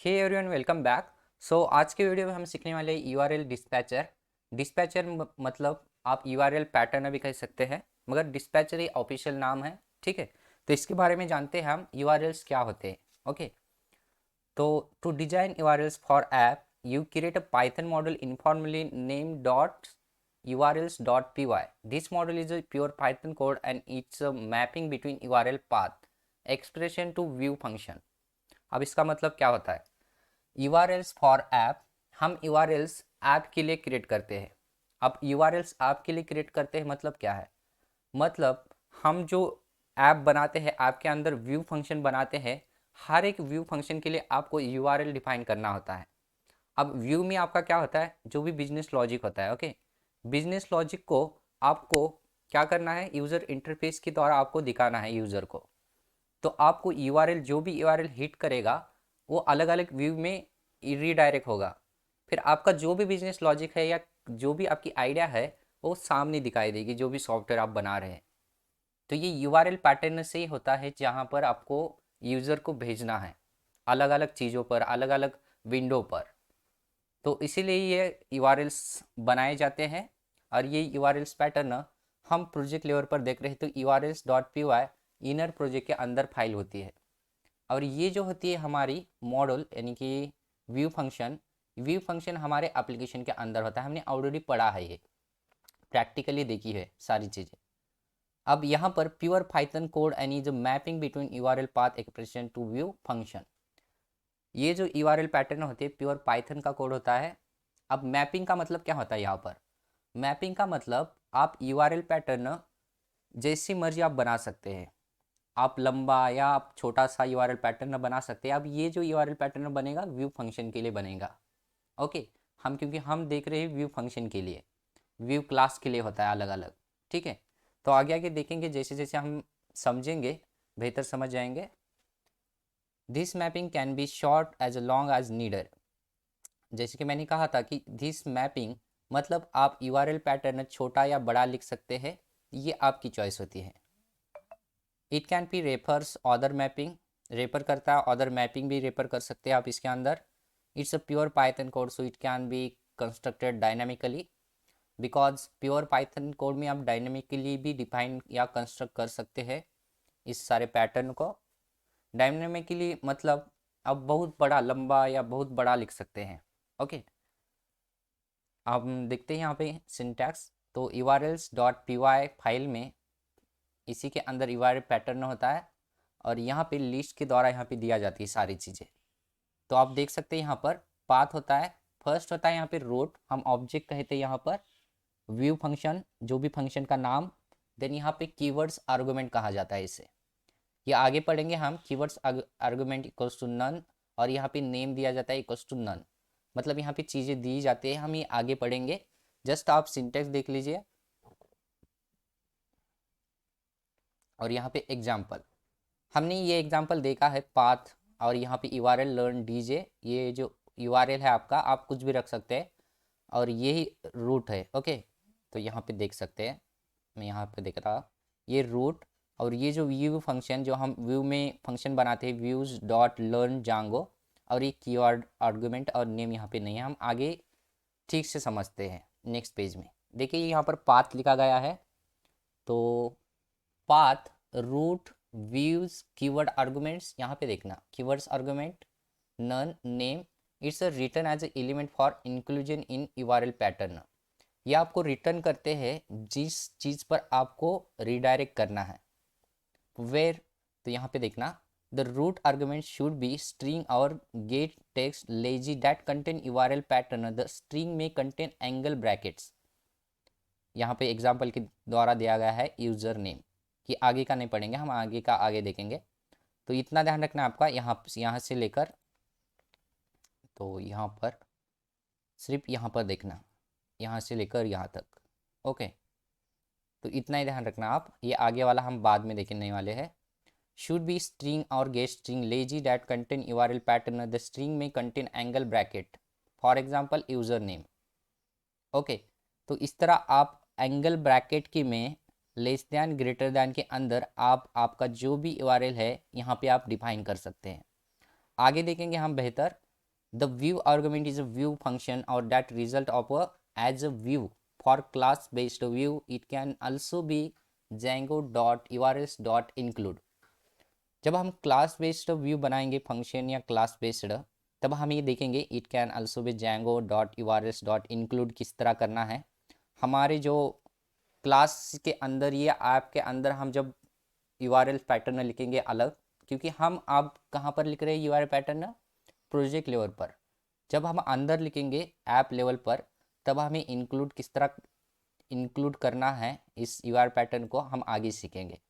Hey everyone, welcome back. आज के video में हम सीखने वाले यूआरएल डिस्पैचर। डिस्पैचर मतलब आप यूआरएल पैटर्न भी कह सकते हैं, मगर डिस्पैचर ही ऑफिशियल नाम है। ठीक है, तो इसके बारे में जानते हैं हम यूआरएल्स क्या होते हैं। ओके, तो to design URLs for app you create a Python model informally named .urls.py. This model is a pure Python code and it's a mapping between URL path expression to view function. अब इसका मतलब क्या होता है? URLs for app, हम URLs app के लिए create करते हैं। अब URLs ऐप के लिए क्रिएट करते हैं मतलब क्या है? मतलब हम जो ऐप बनाते हैं, ऐप के अंदर व्यू फंक्शन बनाते हैं, हर एक व्यू फंक्शन के लिए आपको URL डिफाइन करना होता है। अब व्यू में आपका क्या होता है? जो भी बिजनेस लॉजिक होता है। ओके, बिजनेस लॉजिक को आपको क्या करना है? यूज़र इंटरफेस के द्वारा आपको दिखाना है यूज़र को। तो आपको यूआरएल, जो भी यूआरएल हिट करेगा वो अलग अलग व्यू में रीडायरेक्ट होगा। फिर आपका जो भी बिजनेस लॉजिक है या जो भी आपकी आइडिया है वो सामने दिखाई देगी, जो भी सॉफ्टवेयर आप बना रहे हैं। तो ये यूआरएल पैटर्न से ही होता है, जहाँ पर आपको यूज़र को भेजना है अलग अलग चीज़ों पर, अलग अलग विंडो पर। तो इसीलिए ये यूआरएल्स बनाए जाते हैं। और ये यूआरएल्स पैटर्न हम प्रोजेक्ट लेवल पर देख रहे हैं, तो urls.py इनर प्रोजेक्ट के अंदर फाइल होती है। और ये जो होती है हमारी मॉडल, यानी कि व्यू फंक्शन हमारे एप्लीकेशन के अंदर होता है। हमने ऑलरेडी पढ़ा है, ये प्रैक्टिकली देखी है सारी चीज़ें। अब यहाँ पर pure Python code and is mapping between URL path expression to view function. ये जो यूआरएल पैटर्न होती है प्योर पाइथन का कोड होता है। अब मैपिंग का मतलब क्या होता है? यहाँ पर मैपिंग का मतलब आप यूआरएल पैटर्न जैसी मर्जी आप बना सकते हैं। आप लंबा या आप छोटा सा यूआरएल पैटर्न बना सकते हैं। अब ये जो यूआरएल पैटर्न बनेगा व्यू फंक्शन के लिए बनेगा। ओके, क्योंकि हम देख रहे हैं व्यू फंक्शन के लिए, व्यू क्लास के लिए होता है अलग अलग। ठीक है, तो आगे आगे देखेंगे, जैसे जैसे हम समझेंगे बेहतर समझ जाएंगे। This mapping can be short as long as needed. जैसे कि मैंने कहा था कि दिस मैपिंग मतलब आप यूआरएल पैटर्न छोटा या बड़ा लिख सकते हैं, ये आपकी चॉइस होती है। It can be refers other mapping, refer करता है अदर मैपिंग भी रेफर कर सकते हैं आप इसके अंदर। It's a pure Python code, so it can be constructed dynamically. Because pure Python code में आप डायनामिकली भी डिफाइन या कंस्ट्रक्ट कर सकते हैं इस सारे पैटर्न को। डायनामिकली मतलब आप बहुत बड़ा, लंबा या बहुत बड़ा लिख सकते हैं। ओके, अब हम देखते हैं यहाँ पे सिंटैक्स। तो urls.py फाइल में इसी के अंदर यूआरएल पैटर्न होता है, और यहाँ पे लिस्ट के द्वारा यहाँ पे दिया जाती है सारी चीज़ें। तो आप देख सकते हैं यहाँ पर पाथ होता है, फर्स्ट होता है यहाँ पे रूट, हम ऑब्जेक्ट कहते हैं यहाँ पर, व्यू फंक्शन जो भी फंक्शन का नाम, देन यहाँ पे कीवर्ड्स आर्गुमेंट कहा जाता है इसे। ये आगे पढ़ेंगे हम। Keywords argument equals to none, और यहाँ पे नेम दिया जाता है इक्वल्स टू नन। मतलब यहाँ पे चीज़ें दी जाती है, हम ये आगे पढ़ेंगे। जस्ट आप सिंटेक्स देख लीजिए। और यहाँ पे एग्जाम्पल, हमने ये एग्जाम्पल देखा है पाथ, और यहाँ पे यूआरएल लर्न डीजे, ये जो यूआरएल है आपका, आप कुछ भी रख सकते हैं, और यही रूट है। ओके, तो यहाँ पे देख सकते हैं, मैं यहाँ पे देख रहा, ये रूट। और ये जो व्यू फंक्शन, जो हम व्यू में फंक्शन बनाते हैं, व्यूज डॉट लर्न जांगो, और ये कीवर्ड आर्गुमेंट और नेम यहाँ पे नहीं है, हम आगे ठीक से समझते हैं नेक्स्ट पेज में। देखिए यहाँ पर पाथ लिखा गया है, तो path, route, views, keyword arguments, यहाँ पे देखना keywords argument, none, name. It's return as a element for inclusion in URL pattern. ये आपको रिटर्न करते हैं जिस चीज़ पर आपको रिडायरेक्ट करना है, वेयर। तो यहाँ पे देखना, the route argument should be string or get text lazy that contain URL pattern, the string may contain angle brackets. यहाँ पे एग्जाम्पल के द्वारा दिया गया है यूजर नेम, कि आगे का नहीं पढ़ेंगे, हम आगे का आगे देखेंगे। तो इतना ध्यान रखना आपका, यहाँ से लेकर, तो यहाँ पर सिर्फ यहाँ पर देखना, यहाँ से लेकर यहाँ तक। ओके, तो इतना ही ध्यान रखना आप, ये आगे वाला हम बाद में देखने वाले हैं। Should be string or get string lazy that contain URL pattern, the string may contain angle bracket, for example user name. Okay, तो इस तरह आप एंगल ब्रैकेट की में लेस दैन ग्रेटर दैन के अंदर आप आपका जो भी यूआरएल है यहाँ पे आप डिफाइन कर सकते हैं। आगे देखेंगे हम बेहतर। The view argument is a view function or that result of a as a view. For class based view it can also be django.urls.include. जब हम क्लास बेस्ड व्यू बनाएंगे फंक्शन या क्लास बेस्ड, तब हम ये देखेंगे it can also be Django dot U R S dot include किस तरह करना है। हमारे जो क्लास के अंदर या ऐप के अंदर हम जब यू आर एल पैटर्न लिखेंगे अलग, क्योंकि हम अब कहाँ पर लिख रहे हैं you R L pattern, project level पर। जब हम अंदर लिखेंगे ऐप लेवल पर, तब हमें इंक्लूड किस तरह इंक्लूड करना है इस यू आर पैटर्न को हम आगे सीखेंगे।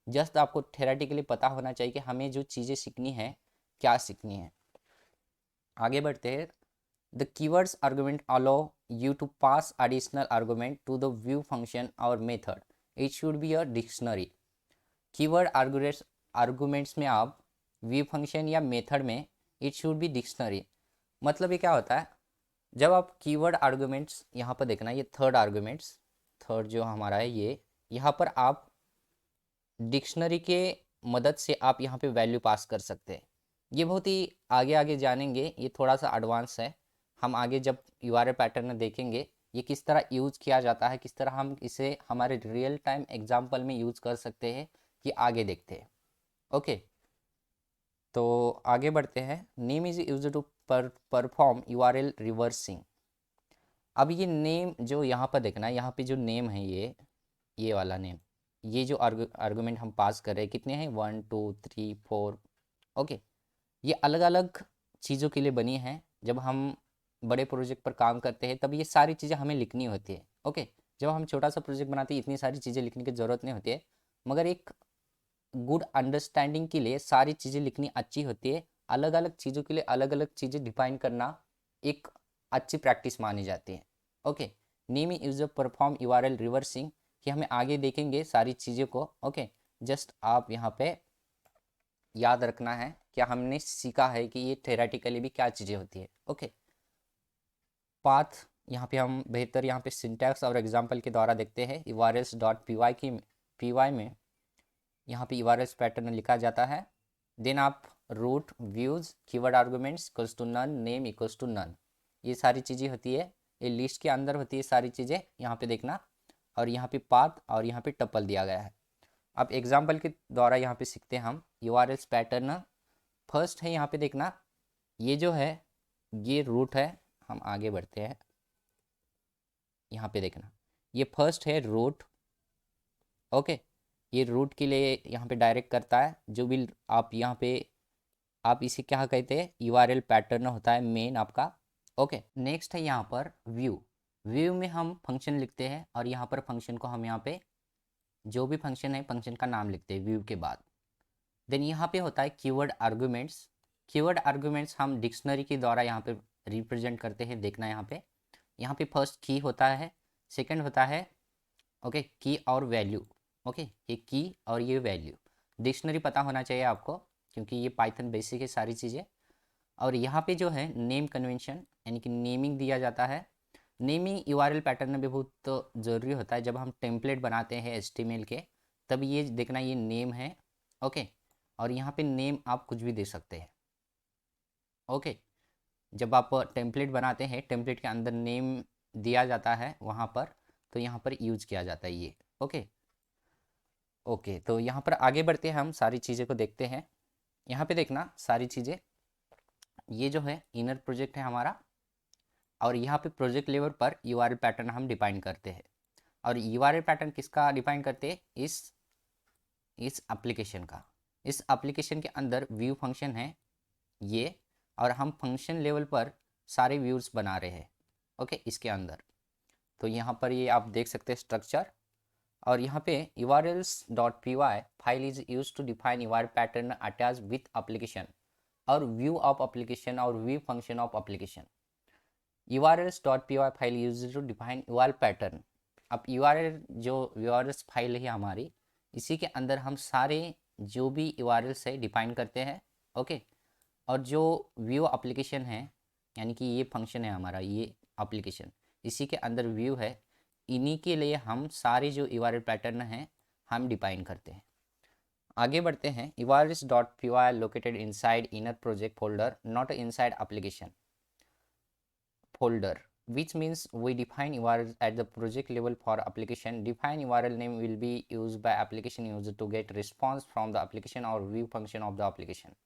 जस्ट आपको थेरेटिकली पता होना चाहिए कि हमें जो चीज़ें सीखनी है क्या सीखनी है। आगे बढ़ते हैं। The keywords argument allow you to pass additional argument to the view function or method. It should be a dictionary. Keyword arguments में आप व्यू फंक्शन या मेथड में इट शुड बी डिक्शनरी। मतलब ये क्या होता है, जब आप कीवर्ड आर्गुमेंट्स यहाँ पर देखना, ये थर्ड आर्गुमेंट्स, थर्ड जो हमारा है ये, यहाँ पर आप डिक्शनरी के मदद से आप यहाँ पे वैल्यू पास कर सकते हैं। ये बहुत ही आगे आगे जानेंगे, ये थोड़ा सा एडवांस है। हम आगे जब यूआरएल पैटर्न देखेंगे ये किस तरह यूज़ किया जाता है, किस तरह हम इसे हमारे रियल टाइम एग्जांपल में यूज़ कर सकते हैं, ये आगे देखते हैं। ओके, तो आगे बढ़ते हैं। Name is use to perform URL reversing. अब ये नेम जो यहाँ पर देखना है, यहाँ पे जो नेम है ये वाला नेम, ये जो आर्गुमेंट हम पास कर रहे हैं कितने हैं, 1 2 3 4। ओके, ये अलग अलग चीज़ों के लिए बनी है। जब हम बड़े प्रोजेक्ट पर काम करते हैं तब ये सारी चीज़ें हमें लिखनी होती है। ओके, जब हम छोटा सा प्रोजेक्ट बनाते हैं इतनी सारी चीज़ें लिखने की ज़रूरत नहीं होती है, मगर एक गुड अंडरस्टैंडिंग के लिए सारी चीज़ें लिखनी अच्छी होती है। अलग अलग चीज़ों के लिए अलग अलग चीज़ें डिफाइन करना एक अच्छी प्रैक्टिस मानी जाती है। Okay, name use perform URL reversing, कि हमें आगे देखेंगे सारी चीज़ों को। ओके, जस्ट आप यहाँ पे याद रखना है क्या हमने सीखा है कि ये थेरेटिकली भी क्या चीज़ें होती है। ओके, पाथ यहाँ पे हम बेहतर यहाँ पे सिंटैक्स और एग्जांपल के द्वारा देखते हैं। यूआरएल्स डॉट पी वाई में यहाँ पे यूआरएल्स पैटर्न लिखा जाता है। देन आप route views keyword arguments equals to none, name equals to none, ये सारी चीज़ें होती है, ये लिस्ट के अंदर होती है सारी चीज़ें, यहाँ पे देखना। और यहाँ पे पाथ और यहाँ पे टपल दिया गया है। अब एग्जाम्पल के द्वारा यहाँ पे सीखते हैं हम यूआरएल्स पैटर्न। फर्स्ट है यहाँ पे देखना, ये जो है ये रूट है। हम आगे बढ़ते हैं, यहाँ पे देखना ये फर्स्ट है रूट। ओके, ये रूट के लिए यहाँ पे डायरेक्ट करता है। जो भी आप यहाँ पे आप इसे क्या कहते हैं, यूआरएल पैटर्न होता है मेन आपका। ओके, नेक्स्ट है यहाँ पर व्यू। व्यू में हम फंक्शन लिखते हैं और यहाँ पर फंक्शन को हम यहाँ पे जो भी फंक्शन है फंक्शन का नाम लिखते हैं व्यू के बाद। देन यहाँ पे होता है कीवर्ड आर्गुमेंट्स। कीवर्ड आर्गुमेंट्स हम डिक्शनरी के द्वारा यहाँ पे रिप्रेजेंट करते हैं। देखना यहाँ पे फर्स्ट की होता है, सेकंड होता है ओके की और वैल्यू। ओके, ये की और ये वैल्यू डिक्शनरी पता होना चाहिए आपको, क्योंकि ये पाइथन बेसिक है सारी चीज़ें। और यहाँ पे जो है नेम कन्वेंशन यानी कि नेमिंग दिया जाता है। नेमिंग यूआरएल पैटर्न में भी बहुत ज़रूरी होता है। जब हम टेम्पलेट बनाते हैं एचटीएमएल के, तब ये देखना ये नेम है। ओके, और यहाँ पे नेम आप कुछ भी दे सकते हैं। ओके, जब आप टेम्पलेट बनाते हैं टेम्पलेट के अंदर नेम दिया जाता है वहाँ पर, तो यहाँ पर यूज किया जाता है ये। ओके ओके, तो यहाँ पर आगे बढ़ते हैं, हम सारी चीज़ें को देखते हैं। यहाँ पे देखना सारी चीज़ें, ये जो है इनर प्रोजेक्ट है हमारा, और यहाँ पे प्रोजेक्ट लेवल पर यूआरएल पैटर्न हम डिफाइन करते हैं। और यूआरएल पैटर्न किसका डिफाइन करते हैं, इस एप्लीकेशन का। इस एप्लीकेशन के अंदर व्यू फंक्शन है ये, और हम फंक्शन लेवल पर सारे व्यूज बना रहे हैं। ओके, इसके अंदर तो यहाँ पर ये आप देख सकते हैं स्ट्रक्चर। और यहाँ पे urls.py file is use to define URL pattern attach with application और व्यू ऑफ एप्लीकेशन और view function of application. urls.py file use to define URL pattern. अब url जो urls फाइल है हमारी, इसी के अंदर हम सारे जो भी urls है डिफाइन करते हैं। ओके, और जो व्यू एप्लीकेशन है यानी कि ये फंक्शन है हमारा, ये एप्लीकेशन इसी के अंदर व्यू है, इन्हीं के लिए हम सारे जो यूआरएल पैटर्न हैं हम डिफाइन करते हैं। आगे बढ़ते हैं। urls.py located inside inner project folder not inside application. folder, which means we define URL at the project level for application. Define URL name will be used by application user to get response from the application or view function of the application.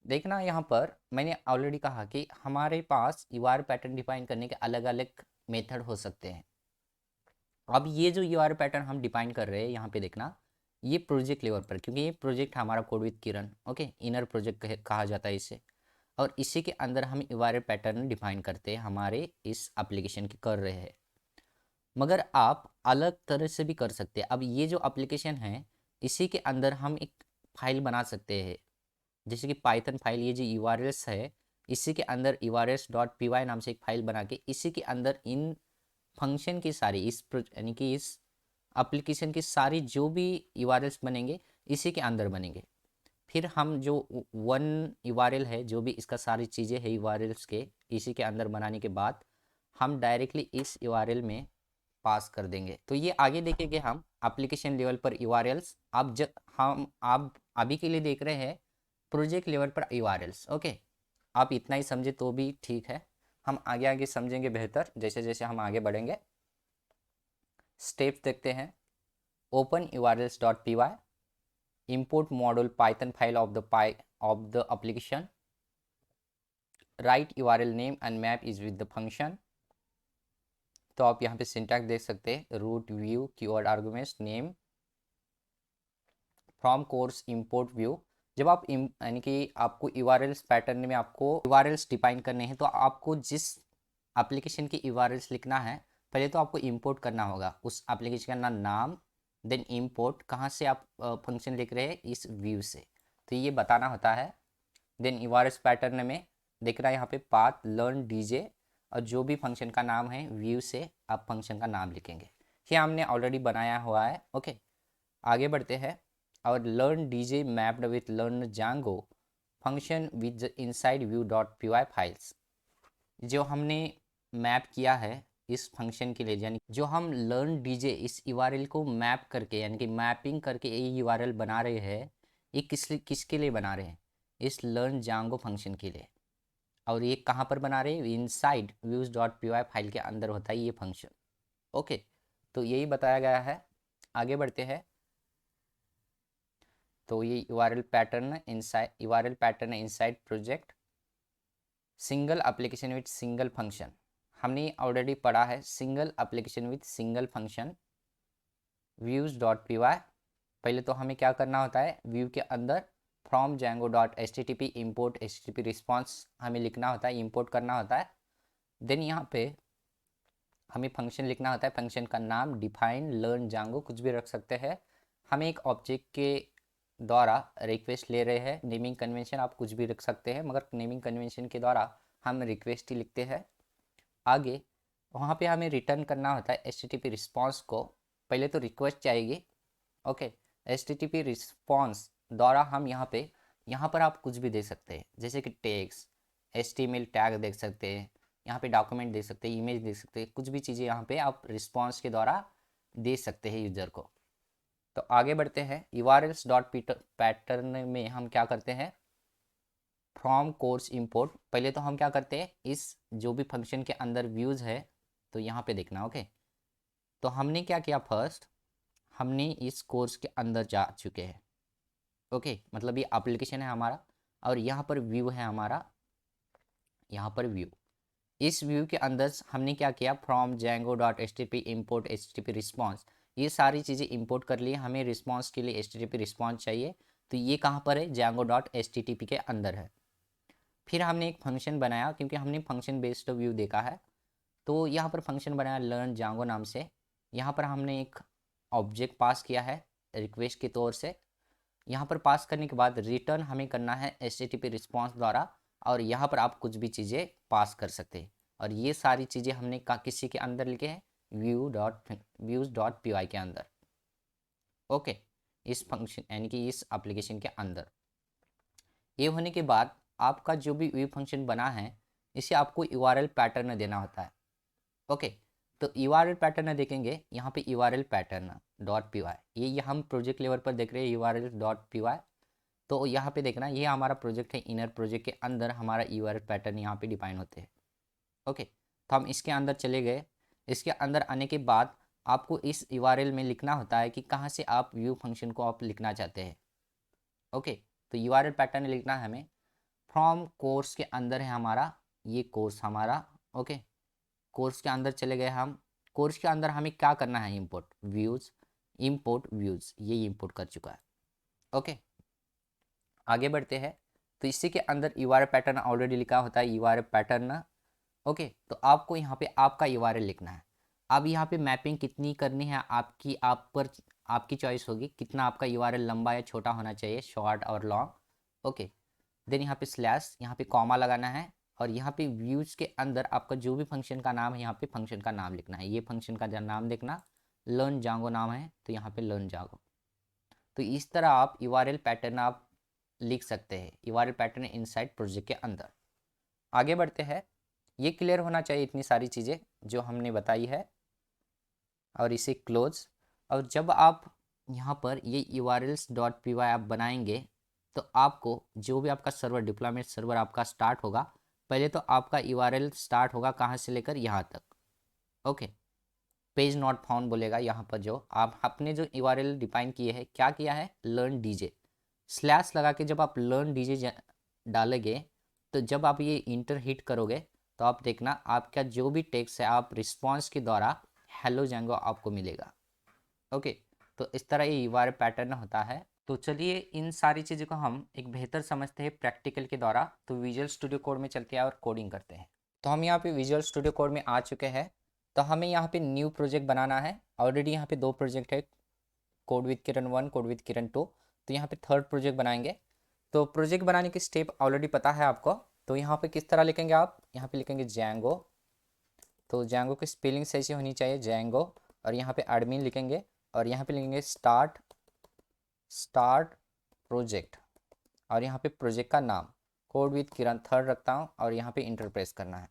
देखना यहाँ पर मैंने already कहा कि हमारे पास URL pattern define करने के अलग अलग मेथड हो सकते हैं। अब ये जो URL पैटर्न हम डिफाइन कर रहे हैं यहाँ पे देखना, ये प्रोजेक्ट लेवल पर, क्योंकि ये प्रोजेक्ट हमारा code with Kiran, okay, inner project कहा जाता है इसे, और इसी के अंदर हम URL पैटर्न डिफाइन करते हैं हमारे इस एप्लीकेशन की कर रहे हैं। मगर आप अलग तरह से भी कर सकते हैं। अब ये जो एप्लीकेशन है इसी के अंदर हम एक फाइल बना सकते हैं, जैसे कि पाइथन फाइल, ये जो URLs है इसी के अंदर urls.py नाम से एक फाइल बना के इसी के अंदर इन फंक्शन की सारी इस यानी कि इस एप्लीकेशन की सारी जो भी URLs बनेंगे इसी के अंदर बनेंगे। फिर हम जो वन URL है, जो भी इसका सारी चीज़ें है URLs के, इसी के अंदर बनाने के बाद हम डायरेक्टली इस URL में पास कर देंगे। तो ये आगे देखेंगे हम एप्लीकेशन लेवल पर URLs। आप अभी के लिए देख रहे हैं प्रोजेक्ट लेवल पर URLs, ओके। आप इतना ही समझे तो भी ठीक है, हम आगे आगे समझेंगे बेहतर जैसे जैसे हम आगे बढ़ेंगे। स्टेप्स देखते हैं। Open urls.py, import module python file of the application, write URL name and map is with the function। तो आप यहाँ पे सिंटैक्स देख सकते हैं, route view keyword arguments name from course import view. जब आप यानी कि आपको URLs पैटर्न में आपको URLs डिफाइन करने हैं तो आपको जिस एप्लीकेशन की URLs लिखना है पहले तो आपको इंपोर्ट करना होगा उस एप्लीकेशन का नाम, देन इंपोर्ट कहाँ से आप फंक्शन लिख रहे हैं, इस व्यू से, तो ये बताना होता है। देन URLs पैटर्न में देख रहा है यहाँ पे पाथ लर्न डीजे, और जो भी फंक्शन का नाम है व्यू से आप फंक्शन का नाम लिखेंगे। ये हमने ऑलरेडी बनाया हुआ है, ओके। आगे बढ़ते हैं। और learn DJ mapped with learn Django function with inside view dot py files. जो हमने मैप किया है इस फंक्शन के लिए, यानी जो हम लर्न डीजे इस URL को मैप करके यानी कि मैपिंग करके ये URL बना रहे हैं, ये किसके लिए बना रहे हैं, इस लर्न जांगो फंक्शन के लिए। और ये कहाँ पर बना रहे हैं, inside views dot py file के अंदर होता है ये फंक्शन, ओके। तो यही बताया गया है। आगे बढ़ते हैं। तो ये URL pattern inside project single application with single function, हमने ऑलरेडी पढ़ा है। Single application with single function views dot py। पहले तो हमें क्या करना होता है, व्यू के अंदर from Django dot http import http response हमें लिखना होता है, इंपोर्ट करना होता है। देन यहाँ पे हमें फंक्शन लिखना होता है, फंक्शन का नाम डिफाइन लर्न जांगो कुछ भी रख सकते हैं। हमें एक ऑब्जेक्ट के द्वारा रिक्वेस्ट ले रहे हैं, नेमिंग कन्वेंशन आप कुछ भी रख सकते हैं, मगर नेमिंग कन्वेंशन के द्वारा हम रिक्वेस्ट ही लिखते हैं। आगे वहाँ पे हमें रिटर्न करना होता है http रिस्पॉन्स को। पहले तो रिक्वेस्ट चाहिए, ओके। http रिस्पॉन्स द्वारा हम यहाँ पर आप कुछ भी दे सकते हैं, जैसे कि टैग्स, HTML टैग देख सकते हैं, यहाँ पे डॉक्यूमेंट दे सकते हैं, इमेज दे सकते हैं, कुछ भी चीज़ें यहाँ पे आप रिस्पॉन्स के द्वारा दे सकते हैं यूज़र को। तो आगे बढ़ते हैं। URLs डॉट पैटर्न में हम क्या करते हैं, फ्रॉम कोर्स इंपोर्ट। पहले तो हम क्या करते हैं, इस जो भी फंक्शन के अंदर व्यूज़ है तो यहाँ पे देखना, ओके। तो हमने क्या किया, फर्स्ट हमने इस कोर्स के अंदर जा चुके हैं, ओके। मतलब ये एप्लीकेशन है हमारा और यहाँ पर व्यू है हमारा, यहाँ पर व्यू। इस व्यू के अंदर हमने क्या किया, from Django dot http import http response, ये सारी चीज़ें इंपोर्ट कर लिए। हमें रिस्पॉन्स के लिए http रिस्पॉन्स चाहिए, तो ये कहाँ पर है, जैंगो डॉट http के अंदर है। फिर हमने एक फंक्शन बनाया, क्योंकि हमने फंक्शन बेस्ड व्यू देखा है, तो यहाँ पर फंक्शन बनाया लर्न जांगो नाम से। यहाँ पर हमने एक ऑब्जेक्ट पास किया है रिक्वेस्ट के तौर से। यहाँ पर पास करने के बाद रिटर्न हमें करना है http रिस्पॉन्स द्वारा, और यहाँ पर आप कुछ भी चीज़ें पास कर सकते हैं। और ये सारी चीज़ें हमने किसी के अंदर लिखे हैं, व्यूज डॉट py के अंदर, ओके। इस फंक्शन यानी कि इस एप्लीकेशन के अंदर। ये होने के बाद आपका जो भी व्यू फंक्शन बना है इसे आपको URL पैटर्न देना होता है, ओके। तो URL पैटर्न देखेंगे यहाँ पे, URL पैटर्न डॉट py, ये हम प्रोजेक्ट लेवल पर देख रहे हैं URL डॉट py। तो यहाँ पे देखना, ये हमारा प्रोजेक्ट है, इनर प्रोजेक्ट के अंदर हमारा URL पैटर्न यहाँ पे डिफाइन होते हैं। ओके, तो हम इसके अंदर चले गए। इसके अंदर आने के बाद आपको इस URL में लिखना होता है कि कहाँ से आप व्यू फंक्शन को आप लिखना चाहते हैं। ओके, तो URL पैटर्न लिखना है हमें। फ्रॉम कोर्स के अंदर है हमारा ये कोर्स हमारा। ओके, कोर्स के अंदर चले गए हम। कोर्स के अंदर हमें क्या करना है, इंपोर्ट व्यूज़ ये इंपोर्ट कर चुका है। ओके, आगे बढ़ते हैं। तो इसी के अंदर URL पैटर्न ऑलरेडी लिखा होता है, URL पैटर्न। ओके, तो आपको यहाँ पे आपका URL लिखना है। अब यहाँ पे मैपिंग कितनी करनी है आपकी, आप पर आपकी चॉइस होगी कितना आपका URL लंबा या छोटा होना चाहिए, शॉर्ट और लॉन्ग। ओके, देन यहाँ पे स्लैश, यहाँ पे कॉमा लगाना है और यहाँ पे व्यूज़ के अंदर आपका जो भी फंक्शन का नाम है यहाँ पे फंक्शन का नाम लिखना है। ये फंक्शन का नाम देखना, लर्न जांगो नाम है, तो यहाँ पे लर्न जांगो। तो इस तरह आप URL पैटर्न आप लिख सकते हैं, URL पैटर्न इनसाइड प्रोजेक्ट के अंदर। आगे बढ़ते हैं। ये क्लियर होना चाहिए इतनी सारी चीज़ें जो हमने बताई है, और इसे क्लोज। और जब आप यहाँ पर ये urls.py आप बनाएंगे तो आपको जो भी आपका सर्वर डिप्लॉयमेंट सर्वर आपका स्टार्ट होगा, पहले तो आपका URL स्टार्ट होगा कहाँ से लेकर यहाँ तक। ओके, पेज नॉट फाउंड बोलेगा यहाँ पर। जो आप अपने जो URL डिफाइन किए हैं, क्या किया है, लर्न डीजे स्लैश लगा के जब आप लर्न डीजे डालेंगे तो जब आप ये इंटर हिट करोगे तो आप देखना आपका जो भी टेक्स्ट है आप रिस्पॉन्स के द्वारा हेलो जांगो आपको मिलेगा। ओके, तो इस तरह ये URL पैटर्न होता है। तो चलिए इन सारी चीज़ों को हम एक बेहतर समझते हैं प्रैक्टिकल के द्वारा। तो विजुअल स्टूडियो कोड में चलते हैं और कोडिंग करते हैं। तो हम यहाँ पे विजुअल स्टूडियो कोड में आ चुके हैं। तो हमें यहाँ पे न्यू प्रोजेक्ट बनाना है। ऑलरेडी यहाँ पे 2 प्रोजेक्ट है, code with Kiran 1, code with Kiran 2। तो यहाँ पे थर्ड प्रोजेक्ट बनाएंगे। तो प्रोजेक्ट बनाने की स्टेप ऑलरेडी पता है आपको। तो यहाँ पे किस तरह लिखेंगे आप, यहाँ पे लिखेंगे जैंगो। तो जैंगो की स्पेलिंग सही से होनी चाहिए, जैंगो। और यहाँ पे एडमिन लिखेंगे और यहाँ पे लिखेंगे स्टार्ट प्रोजेक्ट। और यहाँ पे प्रोजेक्ट का नाम कोड विद किरण थर्ड रखता हूँ और यहाँ पे इंटर प्रेस करना है।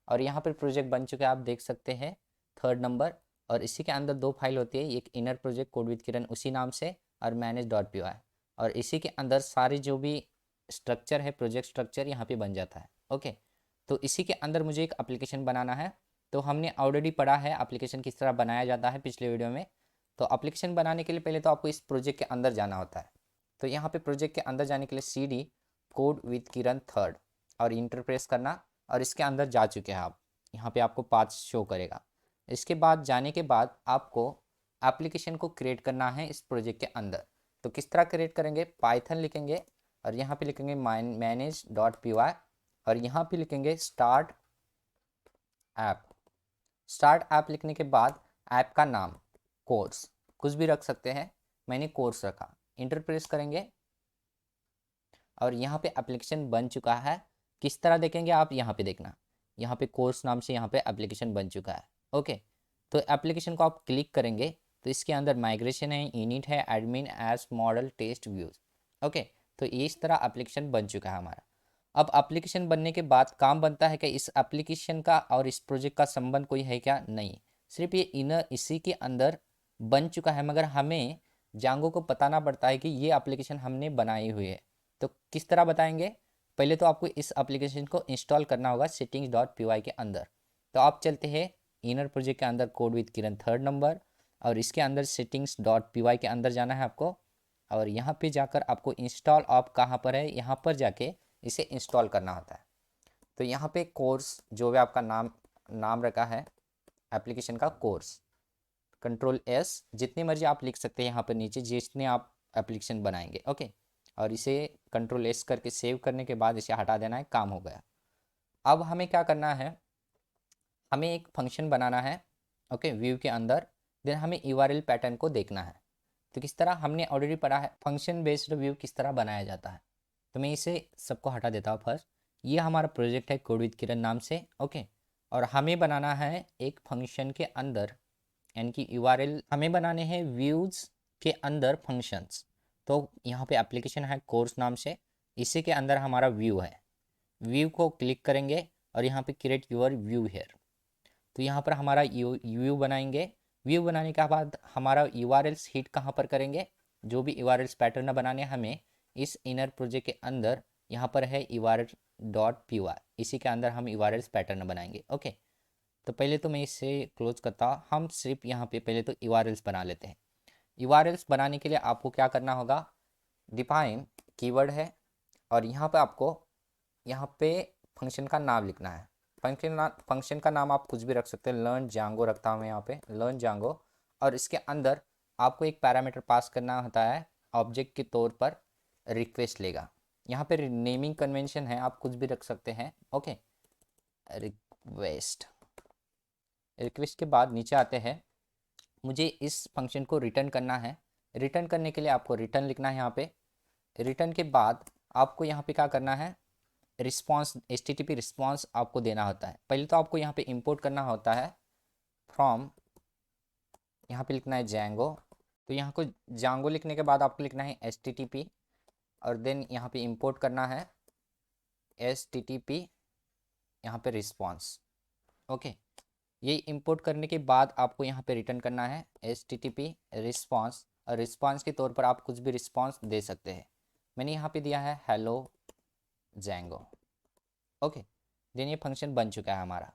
और यहाँ पर प्रोजेक्ट बन चुके हैं, आप देख सकते हैं, थर्ड नंबर। और इसी के अंदर 2 फाइल होती है, एक इनर प्रोजेक्ट कोड विद किरण उसी नाम से, और manage.py। और इसी के अंदर सारी जो भी स्ट्रक्चर है, प्रोजेक्ट स्ट्रक्चर यहाँ पे बन जाता है। ओके, तो इसी के अंदर मुझे एक एप्लीकेशन बनाना है। तो हमने ऑलरेडी पढ़ा है एप्लीकेशन किस तरह बनाया जाता है पिछले वीडियो में। तो एप्लीकेशन बनाने के लिए पहले तो आपको इस प्रोजेक्ट के अंदर जाना होता है। तो यहाँ पे प्रोजेक्ट के अंदर जाने के लिए CD code with Kiran third और इंटर प्रेस करना, और इसके अंदर जा चुके हैं आप। यहाँ पे आपको पाथ शो करेगा। इसके बाद जाने के बाद आपको एप्लीकेशन को क्रिएट करना है इस प्रोजेक्ट के अंदर। तो किस तरह क्रिएट करेंगे, पाइथन लिखेंगे और यहाँ पे लिखेंगे manage.py और यहाँ पे लिखेंगे स्टार्ट ऐप लिखने के बाद ऐप का नाम कोर्स कुछ भी रख सकते हैं, मैंने कोर्स रखा। इंटर प्रेस करेंगे और यहाँ पे एप्लीकेशन बन चुका है। किस तरह देखेंगे आप, यहाँ पे देखना, यहाँ पे कोर्स नाम से यहाँ पे एप्लीकेशन बन चुका है। ओके, तो एप्लीकेशन को आप क्लिक करेंगे तो इसके अंदर माइग्रेशन है, इनिट है, एडमिन, एज, मॉडल, टेस्ट, व्यूज़। ओके, तो इस तरह एप्लीकेशन बन चुका है हमारा। अब एप्लीकेशन बनने के बाद काम बनता है कि इस एप्लीकेशन का और इस प्रोजेक्ट का संबंध कोई है क्या, नहीं, सिर्फ ये इनर इसी के अंदर बन चुका है, मगर हमें जांगो को बताना पड़ता है कि ये एप्लीकेशन हमने बनाई हुई है। तो किस तरह बताएंगे, पहले तो आपको इस एप्लीकेशन को इंस्टॉल करना होगा settings.py के अंदर। तो आप चलते हैं इनर प्रोजेक्ट के अंदर code with Kiran third number और इसके अंदर settings.py के अंदर जाना है आपको। और यहाँ पे जाकर आपको इंस्टॉल आप कहाँ पर है, यहाँ पर जाके इसे इंस्टॉल करना होता है। तो यहाँ पे कोर्स जो भी आपका नाम रखा है एप्लीकेशन का, कोर्स, Ctrl+S जितनी मर्जी आप लिख सकते हैं यहाँ पर नीचे जितने आप एप्लीकेशन बनाएंगे। ओके, और इसे Ctrl+S करके सेव करने के बाद इसे हटा देना है, काम हो गया। अब हमें क्या करना है, हमें एक फंक्शन बनाना है। ओके, व्यू के अंदर, देन हमें URL पैटर्न को देखना है। तो किस तरह, हमने ऑलरेडी पढ़ा है फंक्शन बेस्ड व्यू किस तरह बनाया जाता है। तो मैं इसे सबको हटा देता हूँ फर्स्ट। ये हमारा प्रोजेक्ट है कोड विद किरण नाम से। ओके, और हमें बनाना है एक फंक्शन के अंदर, यानी कि URL हमें बनाने हैं व्यूज़ के अंदर फंक्शंस। तो यहाँ पे एप्लीकेशन है कोर्स नाम से, इसी के अंदर हमारा व्यू है। व्यू को क्लिक करेंगे और यहाँ पे क्रिएट योर व्यू हेयर। तो यहाँ पर हमारा व्यू बनाएंगे। व्यू बनाने के बाद हमारा URLs हिट कहाँ पर करेंगे, जो भी URLs पैटर्न बनाने हमें इस इनर प्रोजेक्ट के अंदर यहाँ पर है url.py, इसी के अंदर हम urls पैटर्न बनाएंगे। ओके, तो पहले तो मैं इसे क्लोज करता हूँ। हम सिर्फ यहाँ पे पहले तो urls बना लेते हैं। urls बनाने के लिए आपको क्या करना होगा, डिफाइन कीवर्ड है और यहाँ पे आपको यहाँ पे फंक्शन का नाम लिखना है। फंक्शन का नाम आप कुछ भी रख सकते हैं, लर्न जांगो रखता हूँ मैं यहाँ पे, लर्न जांगो। और इसके अंदर आपको एक पैरामीटर पास करना होता है, ऑब्जेक्ट के तौर पर रिक्वेस्ट लेगा। यहाँ पे नेमिंग कन्वेंशन है, आप कुछ भी रख सकते हैं। Okay, request. रिक्वेस्ट के बाद नीचे आते हैं, मुझे इस फंक्शन को रिटर्न करना है। रिटर्न करने के लिए आपको रिटर्न लिखना है यहाँ पे। रिटर्न के बाद आपको यहाँ पे क्या करना है, रिस्पॉन्स, HTTP रिस्पॉन्स आपको देना होता है। पहले तो आपको यहाँ पे इंपोर्ट करना होता है फ्रॉम, यहाँ पे लिखना है जैंगो। तो यहाँ को जांगो लिखने के बाद आपको लिखना है HTTP और देन यहाँ पे इंपोर्ट करना है HTTP यहाँ पे रिस्पॉन्स। ओके, ये इंपोर्ट करने के बाद आपको यहाँ पे रिटर्न करना है HTTP रिस्पॉन्स, और रिस्पॉन्स के तौर पर आप कुछ भी रिस्पॉन्स दे सकते हैं। मैंने यहाँ पे दिया है हेलो जैंगो। ओके, देन ये फंक्शन बन चुका है हमारा।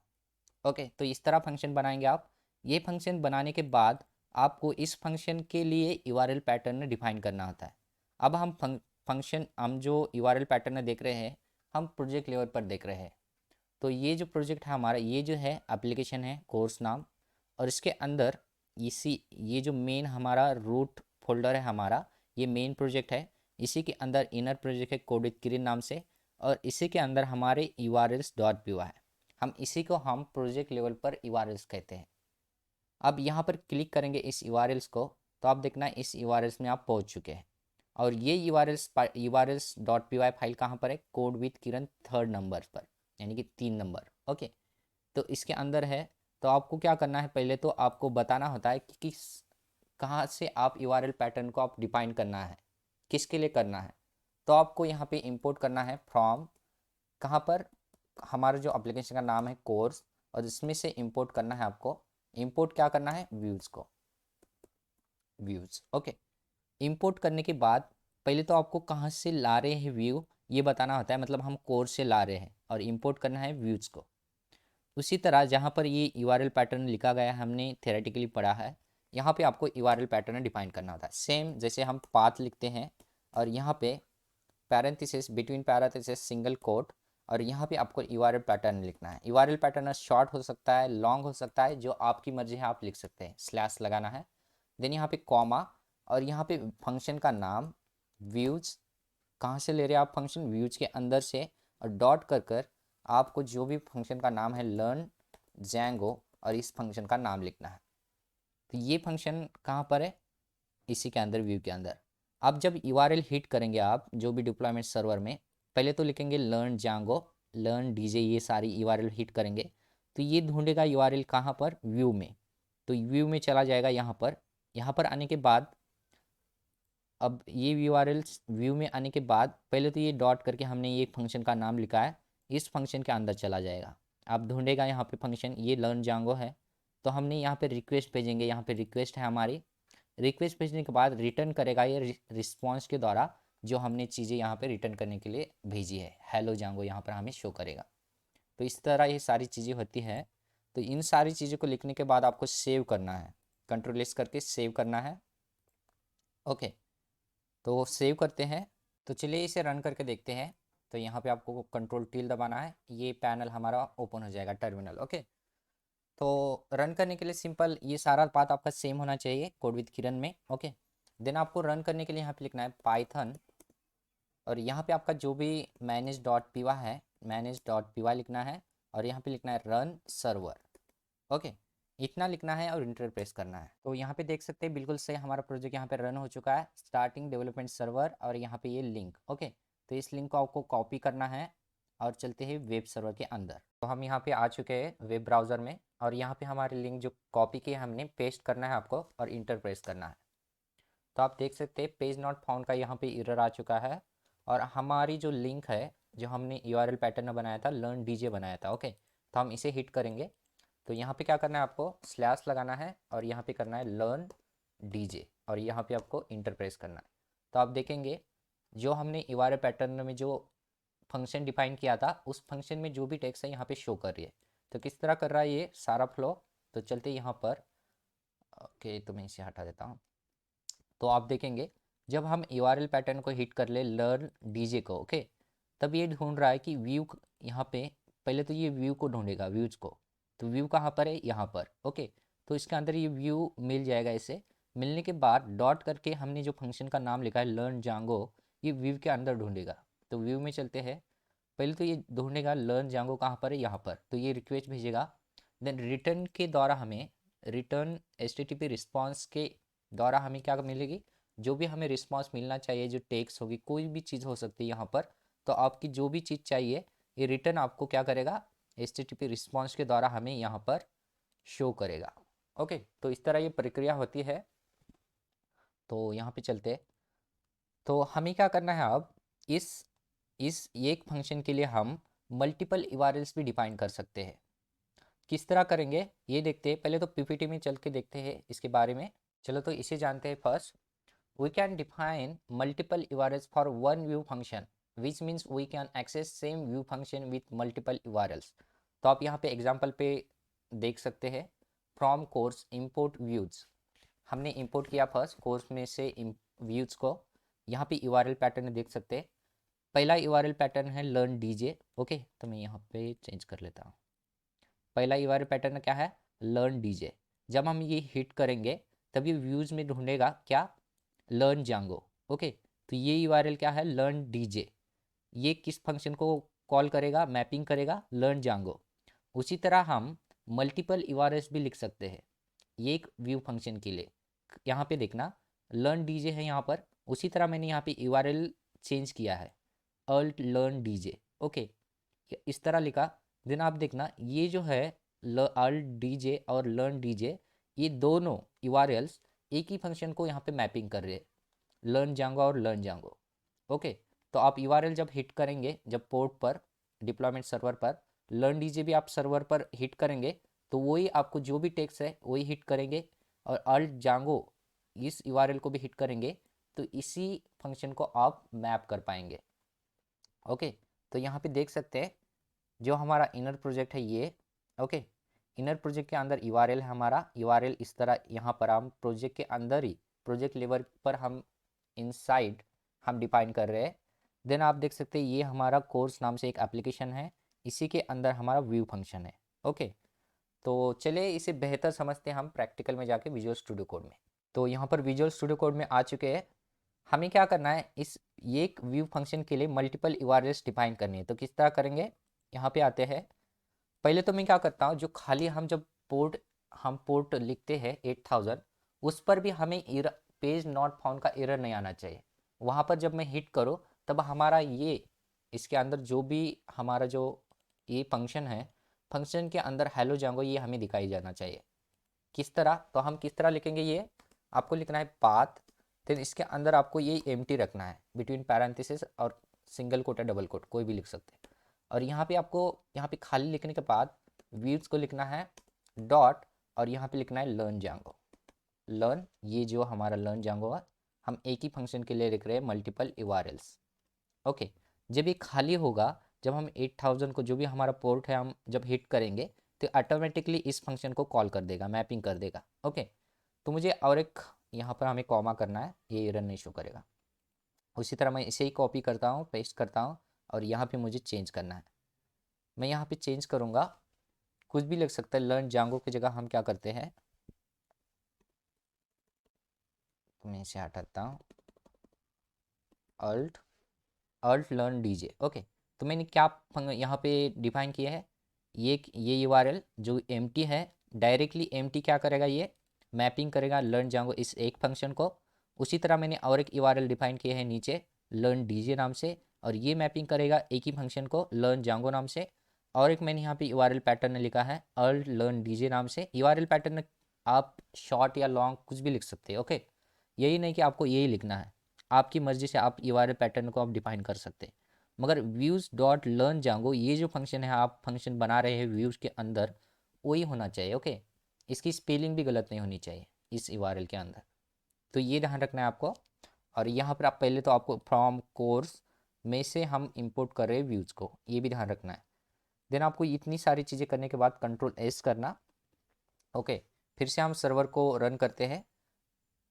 ओके, तो इस तरह फंक्शन बनाएंगे आप। ये फंक्शन बनाने के बाद आपको इस फंक्शन के लिए URL पैटर्न डिफाइन करना होता है। अब हम जो URL पैटर्न देख रहे हैं, हम प्रोजेक्ट लेवल पर देख रहे हैं। तो ये जो प्रोजेक्ट है हमारा, ये जो है एप्लीकेशन है कोर्स नाम, और इसके अंदर ये जो मेन हमारा रूट फोल्डर है हमारा, ये मेन प्रोजेक्ट है। इसी के अंदर इनर प्रोजेक्ट है कोड विद किरण नाम से, और इसी के अंदर हमारे urls.py है। हम इसी को हम प्रोजेक्ट लेवल पर urls कहते हैं। अब यहाँ पर क्लिक करेंगे इस urls को, तो आप देखना इस urls में आप पहुँच चुके हैं। और ये urls.py फाइल कहाँ पर है, code with Kiran 3rd number पर, यानी कि 3 नंबर। ओके, तो इसके अंदर है। तो आपको क्या करना है, पहले तो आपको बताना होता है कि किस कहाँ से आप URL पैटर्न को आप डिफाइन करना है, किसके लिए करना है। तो आपको यहाँ पे इंपोर्ट करना है फ्रॉम, कहाँ पर, हमारा जो एप्लीकेशन का नाम है कोर्स, और इसमें से इंपोर्ट करना है आपको। इंपोर्ट क्या करना है, व्यूज़ को, व्यूज़। ओके, इंपोर्ट करने के बाद पहले तो आपको कहाँ से ला रहे हैं व्यू, ये बताना होता है, मतलब हम कोर्स से ला रहे हैं, और इंपोर्ट करना है व्यूज़ को। उसी तरह जहाँ पर ये URL पैटर्न लिखा गया है, हमने थेरेटिकली पढ़ा है, यहाँ पे आपको URL पैटर्न डिफाइन करना होता है। सेम जैसे हम पाथ लिखते हैं, और यहाँ पे parenthesis, between parenthesis single quote, और यहाँ पे आपको URL पैटर्न लिखना है। URL पैटर्न शॉर्ट हो सकता है, लॉन्ग हो सकता है, जो आपकी मर्जी है आप लिख सकते हैं। स्लैश लगाना है, देन यहाँ पे कॉमा, और यहाँ पे फंक्शन का नाम व्यूज, कहाँ से ले रहे हैं आप फंक्शन, व्यूज के अंदर से, और डॉट कर कर आपको जो भी फंक्शन का नाम है लर्न जैंगो, और इस फंक्शन का नाम लिखना है। तो ये फंक्शन कहाँ पर है, इसी के अंदर, व्यू के अंदर। अब जब URL हिट करेंगे आप जो भी डिप्लॉयमेंट सर्वर में, पहले तो लिखेंगे लर्न जांगो, लर्न डीजे, ये सारी URL हिट करेंगे। तो ये ढूंढेगा URL कहाँ पर, व्यू में। तो व्यू में चला जाएगा यहाँ पर। यहाँ पर आने के बाद, अब ये URLs व्यू में आने के बाद, पहले तो ये डॉट करके हमने ये फंक्शन का नाम लिखा है, इस फंक्शन के अंदर चला जाएगा। आप ढूंढेगा यहाँ पे फंक्शन, ये लर्न जांगो है। तो हमने यहाँ पे रिक्वेस्ट भेजेंगे, यहाँ पे रिक्वेस्ट है हमारी। रिक्वेस्ट भेजने के बाद रिटर्न करेगा ये रिस्पॉन्स के द्वारा, जो हमने चीज़ें यहाँ पे रिटर्न करने के लिए भेजी है, हेलो जांगो यहाँ पर हमें शो करेगा। तो इस तरह ये सारी चीज़ें होती है। तो इन सारी चीज़ों को लिखने के बाद आपको सेव करना है, कंट्रोल S करके सेव करना है। ओके, तो सेव करते हैं। तो चलिए इसे रन करके देखते हैं। तो यहाँ पे आपको कंट्रोल T दबाना है, ये पैनल हमारा ओपन हो जाएगा, टर्मिनल। ओके, तो रन करने के लिए सिंपल, ये सारा पाथ आपका सेम होना चाहिए कोड विद किरण में। ओके, देन आपको रन करने के लिए यहाँ पे लिखना है पाइथन, और यहाँ पे आपका जो भी manage.py है, manage.py लिखना है, और यहाँ पे लिखना है रन सर्वर। ओके, इतना लिखना है और इंटर प्रेस करना है। तो यहाँ पे देख सकते हैं बिल्कुल सही हमारा प्रोजेक्ट यहाँ पे रन हो चुका है, स्टार्टिंग डेवलपमेंट सर्वर, और यहाँ पे ये लिंक। ओके, तो इस लिंक को आपको कॉपी करना है और चलते हैं वेब सर्वर के अंदर। तो हम यहाँ पे आ चुके हैं वेब ब्राउज़र में, और यहाँ पे हमारे लिंक जो कॉपी किए हमने, पेस्ट करना है आपको और इंटर प्रेस करना है। तो आप देख सकते हैं पेज नॉट फाउंड का यहाँ पे एरर आ चुका है, और हमारी जो लिंक है, जो हमने URL पैटर्न बनाया था, लर्न डीजे बनाया था। ओके, तो हम इसे हिट करेंगे। तो यहाँ पे क्या करना है, आपको स्लैश लगाना है, और यहाँ पे करना है लर्न डीजे, और यहाँ पे आपको इंटर प्रेस करना है। तो आप देखेंगे जो हमने URL पैटर्न में जो फंक्शन डिफाइन किया था उस फंक्शन में जो भी टेक्स्ट है यहाँ पे शो कर रही है। तो किस तरह कर रहा है ये सारा फ्लो, तो चलते यहाँ पर। ओके, तो मैं इसे हटा देता हूँ। तो आप देखेंगे जब हम URL पैटर्न को हिट कर ले लर्न डीजे को, ओके, तब ये ढूंढ रहा है कि व्यू यहाँ पे, पहले तो ये व्यू को ढूंढेगा, व्यूज को। तो व्यू कहाँ पर है, यहाँ पर, ओके। तो इसके अंदर ये व्यू मिल जाएगा। इसे मिलने के बाद डॉट करके हमने जो फंक्शन का नाम लिखा है लर्न जांगो, ये व्यू के अंदर ढूंढेगा। तो व्यू में चलते हैं, पहले तो ये ढूंढेगा लर्न जांगो कहाँ पर है, यहाँ पर। तो ये रिक्वेस्ट भेजेगा, देन रिटर्न के द्वारा हमें, रिटर्न HTTP रिस्पॉन्स के द्वारा हमें क्या मिलेगी, जो भी हमें रिस्पॉन्स मिलना चाहिए, जो टेक्स्ट होगी, कोई भी चीज़ हो सकती है यहाँ पर। तो आपकी जो भी चीज़ चाहिए ये रिटर्न आपको क्या करेगा, HTTP रिस्पॉन्स के द्वारा हमें यहाँ पर शो करेगा। ओके, तो इस तरह ये प्रक्रिया होती है। तो यहाँ पे चलते, तो हमें क्या करना है अब, इस एक फंक्शन के लिए हम मल्टीपल URLs भी डिफाइन कर सकते हैं। किस तरह करेंगे ये देखते हैं। पहले तो PPT में चल के देखते हैं इसके बारे में। चलो तो इसे जानते हैं। First, we can define multiple URLs for one view function, which means we can access same view function with multiple URLs। तो आप यहाँ पे एग्जाम्पल पे देख सकते हैं। फ्रॉम कोर्स import views, हमने इंपोर्ट किया फर्स्ट कोर्स में से व्यूज को। यहाँ पे URL पैटर्न देख सकते हैं। पहला URL पैटर्न है लर्न डीजे, ओके। तो मैं यहाँ पे चेंज कर लेता हूँ। पहला URL पैटर्न क्या है, लर्न डीजे। जब हम ये हिट करेंगे तब ये व्यूज में ढूंढेगा क्या, लर्न जांगो, ओके। तो ये URL क्या है, लर्न डीजे। ये किस फंक्शन को कॉल करेगा, मैपिंग करेगा लर्न जांगो। उसी तरह हम मल्टीपल URLs भी लिख सकते हैं ये एक व्यू फंक्शन के लिए। यहाँ पे देखना लर्न डीजे है यहाँ पर, उसी तरह मैंने यहाँ पे URL चेंज किया है, अल्ट लर्न डीजे, ओके। इस तरह लिखा। देन आप देखना ये जो है अल्ट डीजे और लर्न डीजे, ये दोनों URLs एक ही फंक्शन को यहाँ पे मैपिंग कर रहे हैं, लर्न जांगो और लर्न जांगो, ओके। तो आप URL जब हिट करेंगे, जब पोर्ट पर डिप्लॉयमेंट सर्वर पर, लर्न डीजे भी आप सर्वर पर हिट करेंगे तो वही आपको जो भी टेक्स्ट है वही हिट करेंगे, और अल्ट जांगो इस URL को भी हिट करेंगे, तो इसी फंक्शन को आप मैप कर पाएंगे, ओके। तो यहाँ पे देख सकते हैं जो हमारा इनर प्रोजेक्ट है ये, ओके। इनर प्रोजेक्ट के अंदर URL है हमारा। URL इस तरह यहाँ पर हम प्रोजेक्ट के अंदर ही, प्रोजेक्ट लेवल पर हम इनसाइड हम डिफाइन कर रहे हैं। देन आप देख सकते हैं ये हमारा कोर्स नाम से एक एप्लीकेशन है, इसी के अंदर हमारा व्यू फंक्शन है, ओके। तो चलिए इसे बेहतर समझते हैं हम प्रैक्टिकल में जाके विजुअल स्टूडियो कोड में। तो यहाँ पर विजुअल स्टूडियो कोड में आ चुके हैं। हमें क्या करना है, इस ये एक व्यू फंक्शन के लिए मल्टीपल URLs डिफाइन करनी है। तो किस तरह करेंगे, यहाँ पे आते हैं। पहले तो मैं क्या करता हूँ, जो खाली हम जब पोर्ट लिखते हैं 8000, उस पर भी हमें पेज नॉट फाउंड का एरर नहीं आना चाहिए। वहाँ पर जब मैं हिट करूँ तब हमारा ये, इसके अंदर जो भी हमारा जो ये फंक्शन है, फंक्शन के अंदर हेलो जांगो ये हमें दिखाई जाना चाहिए। किस तरह, तो हम किस तरह लिखेंगे, ये आपको लिखना है पाथ, फिर इसके अंदर आपको ये एम्प्टी रखना है बिटवीन पैरेंथेसिस, और सिंगल कोट या डबल कोट कोई भी लिख सकते हैं। और यहाँ पे आपको, यहाँ पे खाली लिखने के बाद व्यूज को लिखना है डॉट, और यहाँ पे लिखना है लर्न जांगो। लर्न, ये जो हमारा लर्न जांगो है, हम एक ही फंक्शन के लिए लिख रहे हैं मल्टीपल URLs, ओके। जब ये खाली होगा, जब हम 8000 को जो भी हमारा पोर्ट है हम जब हिट करेंगे तो ऑटोमेटिकली इस फंक्शन को कॉल कर देगा, मैपिंग कर देगा, ओके। तो मुझे और एक यहाँ पर हमें कॉमा करना है, ये एरर नहीं शो करेगा। उसी तरह मैं इसे ही कॉपी करता हूँ, पेस्ट करता हूँ, और यहाँ पे मुझे चेंज करना है। मैं यहाँ पे चेंज करूँगा, कुछ भी लग सकता है। लर्न जांगो की जगह हम क्या करते हैं, तो मैं इसे हटाता हूँ, alt alt learn DJ, okay. तो मैंने क्या यहाँ पे डिफाइन किया है, ये URL जो एम्प्टी है, डायरेक्टली एम्प्टी क्या करेगा, ये मैपिंग करेगा लर्न जांगो इस एक फंक्शन को। उसी तरह मैंने और एक URL डिफाइन किया है नीचे लर्न डीजे नाम से, और ये मैपिंग करेगा एक ही फंक्शन को लर्न जांगो नाम से। और एक मैंने यहाँ पे URL पैटर्न लिखा है अल्ट लर्न डीजे नाम से। URL पैटर्न आप शॉर्ट या लॉन्ग कुछ भी लिख सकते हैं, ओके। यही नहीं कि आपको यही लिखना है, आपकी मर्जी से आप URL पैटर्न को आप डिफाइन कर सकते हैं। मगर व्यूज़ डॉट लर्न जांगो ये जो फंक्शन है, आप फंक्शन बना रहे हैं व्यूज़ के अंदर, वही होना चाहिए, ओके। इसकी स्पेलिंग भी गलत नहीं होनी चाहिए इस URL के अंदर। तो ये ध्यान रखना है आपको। और यहाँ पर आप पहले तो आपको फ्रॉम कोर्स में से हम इंपोर्ट कर रहे हैं व्यूज़ को, ये भी ध्यान रखना है। देन आपको इतनी सारी चीज़ें करने के बाद कंट्रोल एस करना। ओके, फिर से हम सर्वर को रन करते हैं,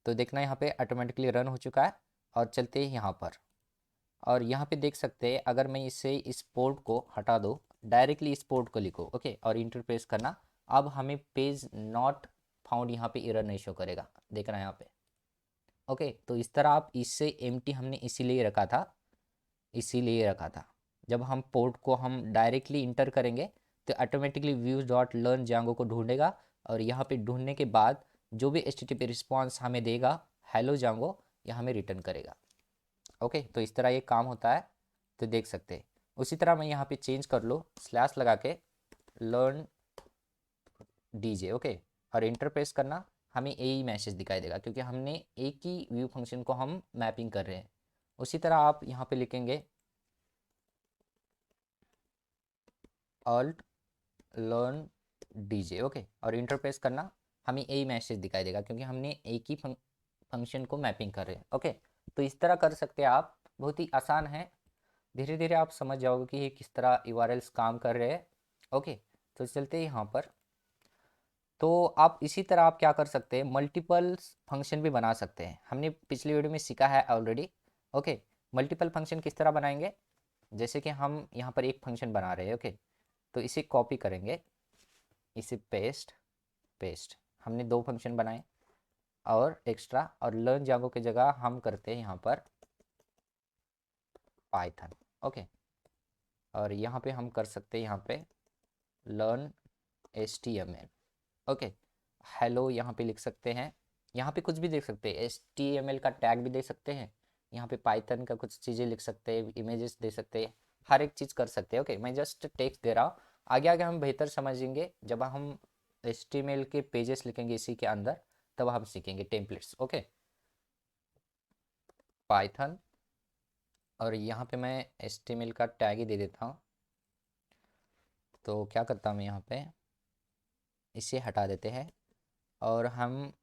तो देखना यहाँ पे ऑटोमेटिकली रन हो चुका है। और चलते हैं यहाँ पर, और यहाँ पे देख सकते हैं अगर मैं इसे इस पोर्ट को हटा दूँ, डायरेक्टली इस पोर्ट को लिखो। ओके, और इंटर प्रेस करना। अब हमें पेज नॉट फाउंड यहाँ पे एरर नहीं शो करेगा, देखना यहाँ पे। ओके, तो इस तरह आप इससे एम्प्टी हमने इसीलिए रखा था, इसीलिए रखा था। जब हम पोर्ट को हम डायरेक्टली इंटर करेंगे तो ऑटोमेटिकली व्यूज डॉट लर्न जांगो को ढूंढेगा, और यहाँ पे ढूंढने के बाद जो भी HTTP रिस्पॉन्स हमें देगा हेलो जांगो, यह हमें रिटर्न करेगा। ओके, तो इस तरह ये काम होता है, तो देख सकते हैं। उसी तरह मैं यहाँ पे चेंज कर लो, स्लैश लगा के लर्न डीजे। ओके, और इंटर प्रेस करना, हमें यही मैसेज दिखाई देगा क्योंकि हमने एक ही व्यू फंक्शन को हम मैपिंग कर रहे हैं। उसी तरह आप यहाँ पे लिखेंगे अल्ट लर्न डीजे। ओके, और इंटर प्रेस करना, हमें यही मैसेज दिखाई देगा क्योंकि हमने एक ही फंक्शन को मैपिंग कर रहे हैं। ओके, तो इस तरह कर सकते हैं आप, बहुत ही आसान है। धीरे धीरे आप समझ जाओगे कि ये किस तरह URLs काम कर रहे हैं। ओके, तो चलते हैं यहाँ पर। तो आप इसी तरह आप क्या कर सकते हैं, मल्टीपल फंक्शन भी बना सकते हैं। हमने पिछली वीडियो में सीखा है ऑलरेडी। ओके, मल्टीपल फंक्शन किस तरह बनाएंगे, जैसे कि हम यहाँ पर एक फंक्शन बना रहे हैं। ओके, तो इसे कॉपी करेंगे, इसे पेस्ट, पेस्ट। हमने दो फंक्शन बनाए और एक्स्ट्रा, और लर्न जांगो की जगह हम करते हैं यहाँ पर पाइथन। ओके, और यहाँ पे हम कर सकते हैं यहाँ पे लर्न HTML। ओके, हेलो यहाँ पे लिख सकते हैं, यहाँ पे कुछ भी देख सकते हैं, HTML का टैग भी दे सकते हैं, यहाँ पे पाइथन का कुछ चीज़ें लिख सकते हैं, इमेजेस दे सकते हैं, हर एक चीज़ कर सकते हैं। ओके, मैं जस्ट टेक्स्ट दे रहा हूँ। आगे आगे हम बेहतर समझेंगे जब हम HTML के पेजेस लिखेंगे इसी के अंदर, तब हम सीखेंगे टेम्पलेट्स। ओके, पाइथन, और यहाँ पे मैं HTML का टैग ही दे देता हूँ। तो क्या करता हूँ मैं, यहाँ पे इसे हटा देते हैं और हम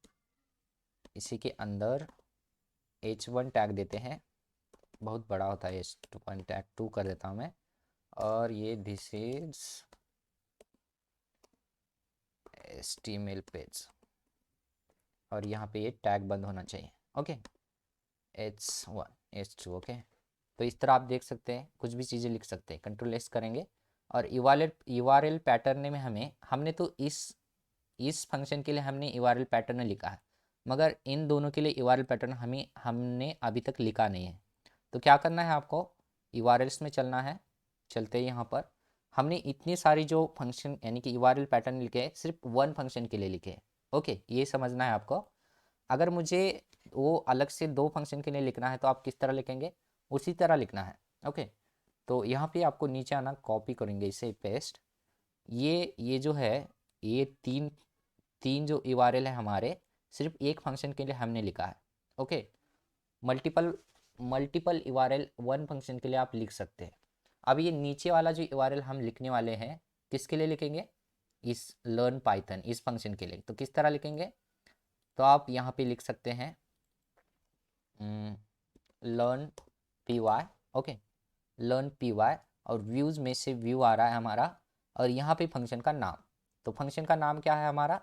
इसी के अंदर H1 टैग देते हैं। बहुत बड़ा होता है H1 टैग, 2 कर देता हूँ मैं। और ये दिस इज HTML पेज, और यहाँ पे ये टैग बंद होना चाहिए। Okay, H1 H2। ओके, तो इस तरह आप देख सकते हैं, कुछ भी चीज़ें लिख सकते हैं। कंट्रोल एस करेंगे, और URL पैटर्न में हमने तो इस फंक्शन के लिए हमने URL पैटर्न लिखा है, मगर इन दोनों के लिए URL पैटर्न हमने अभी तक लिखा नहीं है। तो क्या करना है आपको, URLs में चलना है। चलते हैं यहाँ पर, हमने इतनी सारी जो फंक्शन यानी कि URL पैटर्न लिखे हैं, सिर्फ वन फंक्शन के लिए लिखे हैं। ओके, ये समझना है आपको। अगर मुझे वो अलग से दो फंक्शन के लिए लिखना है तो आप किस तरह लिखेंगे, उसी तरह लिखना है। ओके, तो यहाँ पे आपको नीचे आना, कॉपी करेंगे इसे, पेस्ट। ये जो है, ये तीन तीन जो URL है हमारे, सिर्फ एक फंक्शन के लिए हमने लिखा है। Okay, multiple multiple URL one function के लिए आप लिख सकते हैं। अब ये नीचे वाला जो URL हम लिखने वाले हैं, किसके लिए लिखेंगे, इस लर्न पाइथन इस फंक्शन के लिए। तो किस तरह लिखेंगे, तो आप यहाँ पे लिख सकते हैं learn PY। Okay, learn PY, और व्यूज़ में से व्यू आ रहा है हमारा, और यहाँ पे फंक्शन का नाम। तो फंक्शन का नाम क्या है हमारा,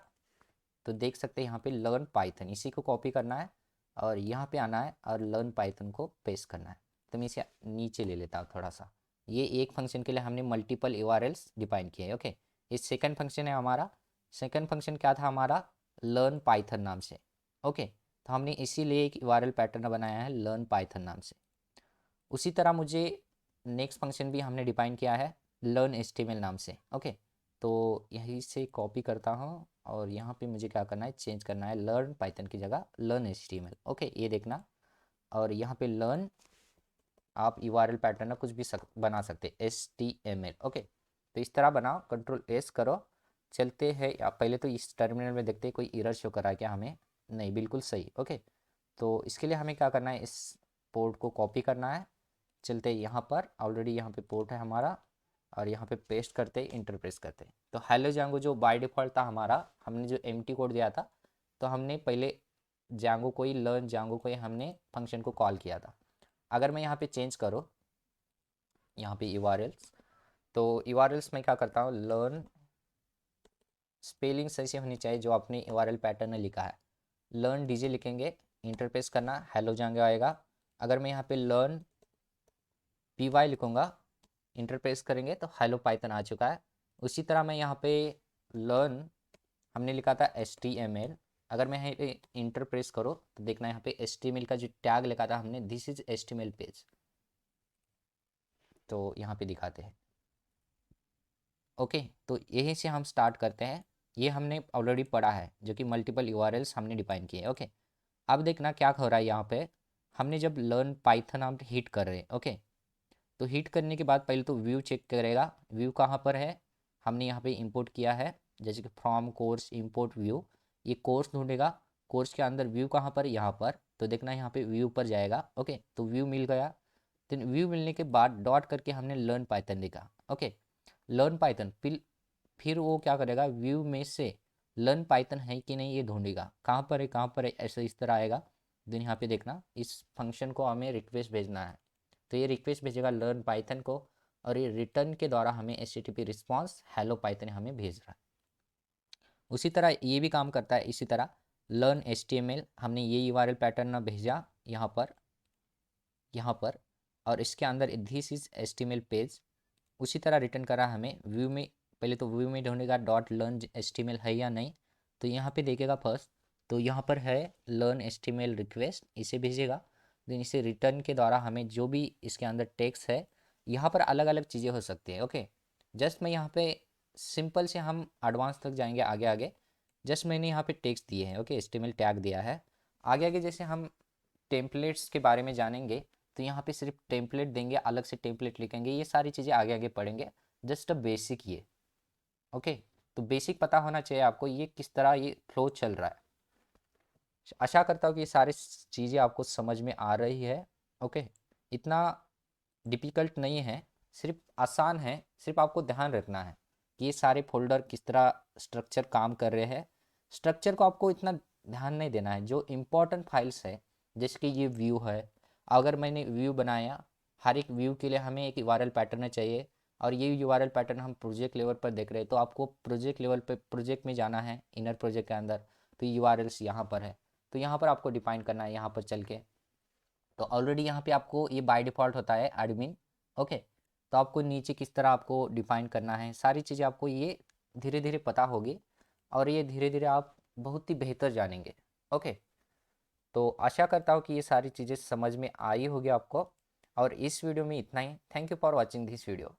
तो देख सकते हैं यहाँ पे लर्न पाइथन, इसी को कॉपी करना है और यहाँ पे आना है और लर्न पाइथन को पेस्ट करना है। तो मैं इसे नीचे ले लेता हूँ थोड़ा सा। ये एक फंक्शन के लिए हमने मल्टीपल URLs डिफाइन किए हैं। ओके, ये सेकंड फंक्शन है हमारा। सेकंड फंक्शन क्या था हमारा, लर्न पाइथन नाम से। ओके, तो हमने इसीलिए एक URL पैटर्न बनाया है लर्न पाइथन नाम से। उसी तरह मुझे नेक्स्ट फंक्शन भी हमने डिफाइन किया है लर्न HTML नाम से। ओके, तो यहीं से कॉपी करता हूँ, और यहाँ पे मुझे क्या करना है, चेंज करना है, लर्न पाइथन की जगह लर्न HTML। ओके, ये देखना, और यहाँ पे लर्न, आप URL पैटर्न कुछ भी बना सकते HTML। ओके, तो इस तरह बनाओ, कंट्रोल एस करो। चलते हैं, आप पहले तो इस टर्मिनल में देखते हैं कोई एरर शो करा है क्या हमें, नहीं, बिल्कुल सही। ओके, तो इसके लिए हमें क्या करना है, इस पोर्ट को कॉपी करना है। चलते यहाँ पर, ऑलरेडी यहाँ पे पोर्ट है हमारा, और यहाँ पे पेस्ट करते इंटर प्रेस करते। तो हेलो जांगो जो बाय डिफ़ॉल्ट था हमारा, हमने जो एम्प्टी कोड दिया था, तो हमने पहले जांगो को ही, लर्न जांगो को ही हमने फंक्शन को कॉल किया था। अगर मैं यहाँ पे चेंज करूँ, यहाँ पे URLs। तो URLs में क्या करता हूँ, लर्न स्पेलिंग सही से होनी चाहिए जो आपने URL पैटर्न में लिखा है। लर्न डीजे लिखेंगे, इंटरप्रेस करना हेलो जांगे आएगा। अगर मैं यहाँ पे लर्न PY लिखूँगा, इंटरप्रेस करेंगे तो हेलो पाइथन आ चुका है। उसी तरह मैं यहाँ पे लर्न, हमने लिखा था HTML, अगर मैं यहाँ पे इंटरप्रेस करो तो देखना यहाँ पे HTML का जो टैग लिखा था हमने, दिस इज HTML पेज, तो यहाँ पे दिखाते हैं। ओके, तो यहीं से हम स्टार्ट करते हैं। ये हमने ऑलरेडी पढ़ा है जो कि मल्टीपल URLs हमने डिफाइन किए। ओके, अब देखना क्या हो रहा है यहाँ पे। हमने जब लर्न पाइथन हम हिट कर रहे हैं, ओके, तो हिट करने के बाद पहले तो व्यू चेक करेगा, व्यू कहाँ पर है, हमने यहाँ पे इंपोर्ट किया है, जैसे कि फ्रॉम कोर्स इंपोर्ट व्यू, ये कोर्स ढूंढेगा, कोर्स के अंदर व्यू कहाँ पर, यहाँ पर, तो देखना यहाँ पे व्यू पर जाएगा। ओके, तो व्यू मिल गया। देन व्यू मिलने के बाद डॉट करके हमने लर्न पाइथन लिखा। ओके, लर्न पाइथन, फिर वो क्या करेगा, व्यू में से लर्न पाइथन है कि नहीं ये ढूंढेगा, कहाँ पर है कहाँ पर है, ऐसे इस तरह आएगा। देन यहाँ पे देखना इस फंक्शन को हमें रिक्वेस्ट भेजना है, तो ये रिक्वेस्ट भेजेगा लर्न पाइथन को, और ये रिटर्न के द्वारा हमें HTTP रिस्पॉन्स हेलो पाइथन हमें भेज रहा है। उसी तरह ये भी काम करता है। इसी तरह लर्न HTML, हमने ये URL पैटर्न ना भेजा यहाँ पर, और इसके अंदर दिस इज HTML पेज, उसी तरह रिटर्न करा हमें व्यू में। पहले तो व्यू में ढूंढेगा डॉट लर्न HTML है या नहीं, तो यहाँ पे देखेगा फर्स्ट, तो यहाँ पर है लर्न HTML रिक्वेस्ट, इसे भेजेगा। देन इसे रिटर्न के द्वारा हमें जो भी इसके अंदर टेक्स्ट है, यहाँ पर अलग अलग चीज़ें हो सकती है। ओके, जस्ट मैं यहाँ पे सिंपल से, हम एडवांस तक जाएंगे आगे आगे, जस्ट मैंने यहाँ पे टेक्स्ट दिए हैं। ओके, HTML टैग दिया है। आगे आगे जैसे हम टेम्पलेट्स के बारे में जानेंगे, तो यहाँ पे सिर्फ टेम्पलेट देंगे, अलग से टेम्पलेट लिखेंगे, ये सारी चीज़ें आगे आगे पढ़ेंगे। जस्ट अ बेसिक ये। ओके, तो बेसिक पता होना चाहिए आपको ये किस तरह ये फ्लो चल रहा है। आशा करता हूँ कि ये सारी चीज़ें आपको समझ में आ रही है। ओके, इतना डिफ़िकल्ट नहीं है, सिर्फ आसान है, सिर्फ आपको ध्यान रखना है कि ये सारे फोल्डर किस तरह स्ट्रक्चर काम कर रहे हैं। स्ट्रक्चर को आपको इतना ध्यान नहीं देना है, जो इम्पोर्टेंट फाइल्स है, जैसे कि ये व्यू है, अगर मैंने व्यू बनाया, हर एक व्यू के लिए हमें एक URL पैटर्न चाहिए, और ये URL पैटर्न हम प्रोजेक्ट लेवल पर देख रहे हैं, तो आपको प्रोजेक्ट लेवल पर प्रोजेक्ट में जाना है, इनर प्रोजेक्ट के अंदर, तो URLs यहाँ पर है, तो यहाँ पर आपको डिफाइन करना है यहाँ पर चल के। तो ऑलरेडी यहाँ पे आपको ये बाय डिफ़ॉल्ट होता है एडमिन। ओके, तो आपको नीचे किस तरह आपको डिफाइन करना है, सारी चीज़ें आपको ये धीरे धीरे पता होगी, और ये धीरे धीरे आप बहुत ही बेहतर जानेंगे। ओके, तो आशा करता हूँ कि ये सारी चीज़ें समझ में आई होगी आपको, और इस वीडियो में इतना ही। Thank you for watching this video.